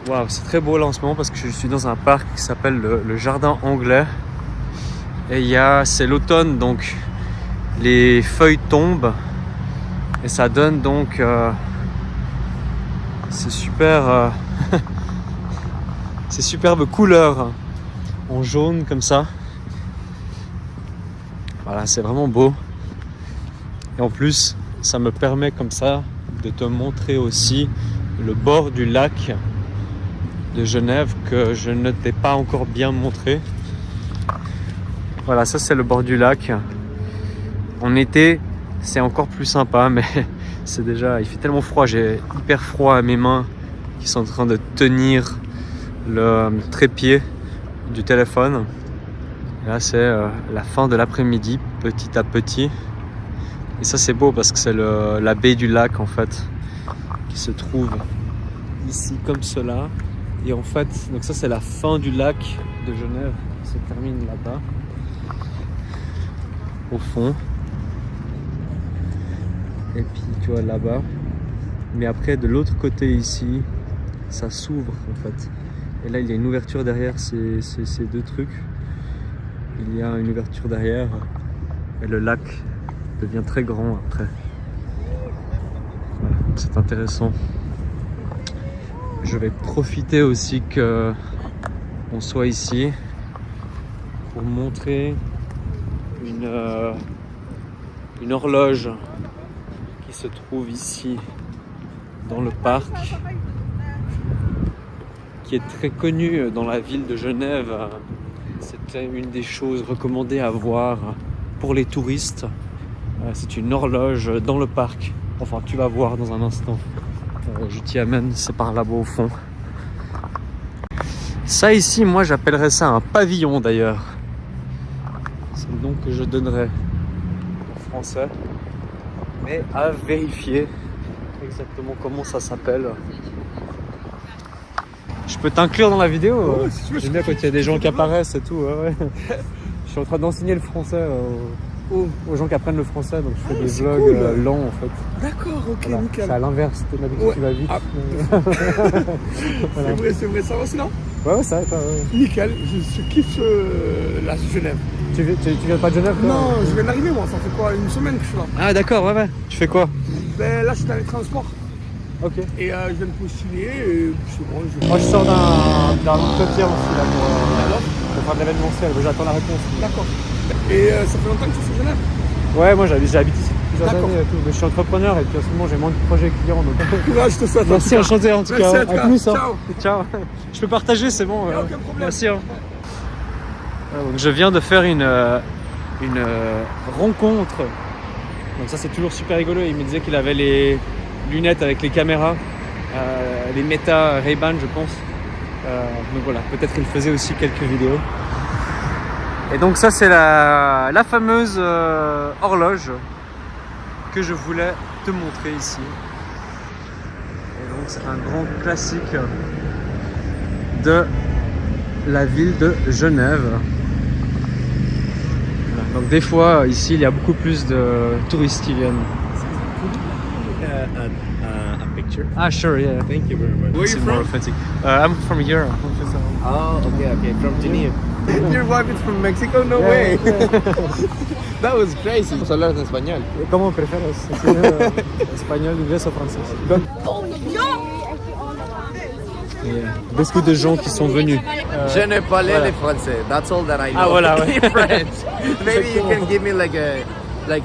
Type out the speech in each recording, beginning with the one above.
Waouh, c'est très beau là en ce moment parce que je suis dans un parc qui s'appelle le Jardin Anglais. Et c'est l'automne, donc les feuilles tombent et ça donne donc c'est super ces superbes couleurs en jaune comme ça. Voilà, c'est vraiment beau. Et en plus, ça me permet comme ça de te montrer aussi le bord du lac de Genève que je ne t'ai pas encore bien montré. Voilà, ça c'est le bord du lac. En été, c'est encore plus sympa, mais c'est déjà, il fait tellement froid, j'ai hyper froid à mes mains qui sont en train de tenir le trépied du téléphone. Et là, c'est la fin de l'après-midi, petit à petit. Et ça, c'est beau parce que c'est la baie du lac en fait qui se trouve ici comme cela. Et en fait, donc ça c'est la fin du lac de Genève qui se termine là-bas, au fond. Et puis tu vois là-bas. Mais après de l'autre côté ici, ça s'ouvre en fait. Et là il y a une ouverture derrière ces deux trucs. Il y a une ouverture derrière et le lac devient très grand après. Voilà, c'est intéressant. Je vais profiter aussi qu'on soit ici pour montrer une horloge qui se trouve ici dans le parc, qui est très connue dans la ville de Genève. C'était une des choses recommandées à voir pour les touristes. C'est une horloge dans le parc. Enfin, tu vas voir dans un instant. Je t'y amène, c'est par là-bas au fond. Ça ici, moi j'appellerais ça un pavillon d'ailleurs. C'est le nom que je donnerais en français. Mais à vérifier exactement comment ça s'appelle. Je peux t'inclure dans la vidéo? Ouais, si tu veux. J'aime bien quand il y a des gens qui apparaissent et tout. Ouais. Je suis en train d'enseigner le français aux gens qui apprennent le français, donc je fais des vlogs cool. Lents en fait. D'accord, ok, Voilà. nickel. C'est à l'inverse, d'habitude tu vas vite. Ah. Voilà. C'est vrai, ça va sinon? Ouais, ça va. Ouais. Nickel, je kiffe la Genève. Tu viens pas de Genève toi? Non, je viens d'arriver moi, ça fait quoi, une semaine que je suis là. Ah d'accord, ouais. Tu fais quoi? Ben là, je suis dans les transports Ok. et je viens de postuler et c'est bon. Moi je sors d'un entretien aussi là pour faire de l'événementiel, j'attends la réponse. D'accord. Et ça fait longtemps que tu es sur Genève? Ouais, moi j'habite ici depuis plusieurs D'accord. années et tout, mais je suis entrepreneur et puis en ce moment j'ai moins de projets clients donc... Courage, je te souhaite. Merci, enchanté en tout Merci cas. à toi. À plus, hein. Ciao. Je peux partager, c'est bon. Aucun problème. Merci. Hein. Donc, je viens de faire une rencontre. Donc ça c'est toujours super rigolo. Il me disait qu'il avait les lunettes avec les caméras, les Meta Ray-Ban je pense. Donc voilà, peut-être qu'il faisait aussi quelques vidéos. Et donc ça c'est la fameuse horloge que je voulais te montrer ici. Et donc c'est un grand classique de la ville de Genève. Voilà. Donc des fois ici il y a beaucoup plus de touristes qui viennent. A picture. Ah sure, yeah. Thank you very much. Where are you C'est more from? authentic. I'm from here. Oh, okay. From Geneva. Your wife is from Mexico? No Yeah, way. That was crazy. Vamos a hablar en español. ¿Cómo prefieres? Espagnol, inglés o français? Beaucoup de gens qui sont venus. Je ne parle voilà. le français. That's all that I know. Ah, voilà, ouais. French. Maybe you can give me like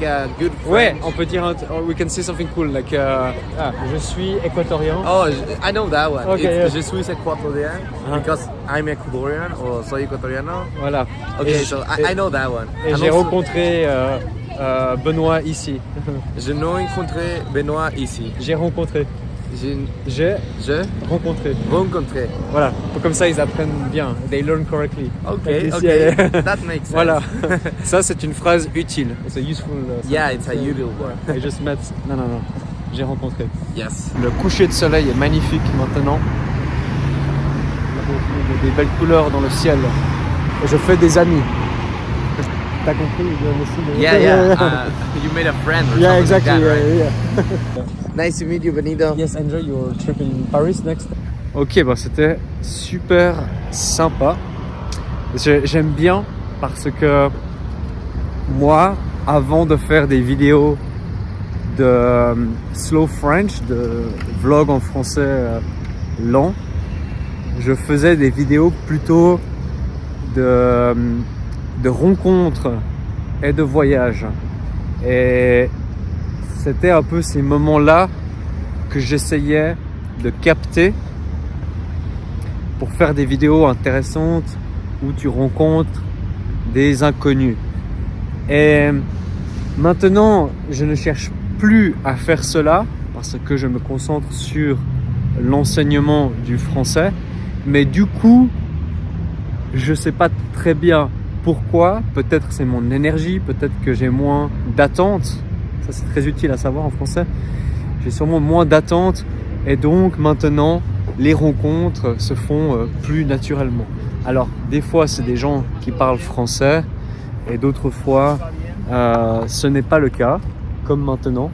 a good French. Ouais, on peut dire, we can say something cool, like, je suis équatorien. Oh, I know that one. Okay, It's yeah. Je suis ecuatorian because I'm Ecuadorian or soy ecuatoriano. Voilà. Okay, Et so et- I know that one. Et And j'ai also, rencontré Benoît ici. Je n'ai rencontré Benoît ici. J'ai rencontré. J'ai rencontré. Rencontré. Voilà. Comme ça, ils apprennent bien. They learn correctly. Okay, Ici, okay. That makes sense. Voilà. Ça, c'est une phrase utile. It's a useful. Yeah, it's a usual word. I just met. Non. J'ai rencontré. Yes. Le coucher de soleil est magnifique maintenant. Il y a des belles couleurs dans le ciel. Et je fais des amis. T'as compris? Yeah. You made a friend or Yeah, something exactly. like that, right? Yeah. Nice to meet you, Benito. Yes, enjoy your trip in Paris next. Ok, bah c'était super sympa. J'aime bien parce que moi, avant de faire des vidéos de slow French, de vlog en français lent, je faisais des vidéos plutôt de rencontres et de voyages. Et c'était un peu ces moments-là que j'essayais de capter pour faire des vidéos intéressantes où tu rencontres des inconnus. Et maintenant, je ne cherche plus à faire cela parce que je me concentre sur l'enseignement du français. Mais du coup, je sais pas très bien pourquoi. Peut-être c'est mon énergie, peut-être que j'ai moins d'attente. Ça, c'est très utile à savoir en français. J'ai sûrement moins d'attente et donc maintenant, les rencontres se font plus naturellement. Alors, des fois, c'est des gens qui parlent français et d'autres fois, ce n'est pas le cas, comme maintenant.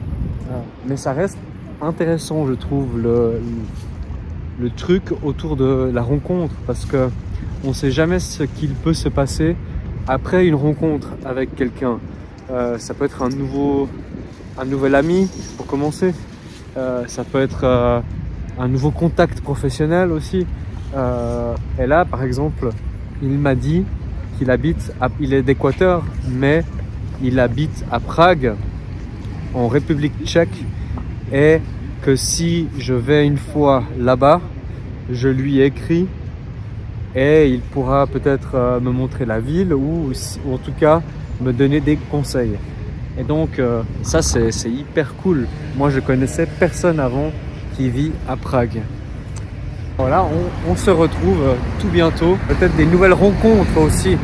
Mais ça reste intéressant, je trouve, le truc autour de la rencontre parce que on ne sait jamais ce qu'il peut se passer après une rencontre avec quelqu'un. Ça peut être un nouvel ami pour commencer. Ça peut être un nouveau contact professionnel aussi. Et là, par exemple, il m'a dit qu'il il est d'Équateur, mais il habite à Prague, en République tchèque, et que si je vais une fois là-bas, je lui écris et il pourra peut-être me montrer la ville ou en tout cas me donner des conseils. Et donc ça c'est hyper cool. Moi je connaissais personne avant qui vit à Prague. Voilà, on se retrouve tout bientôt. Peut-être des nouvelles rencontres aussi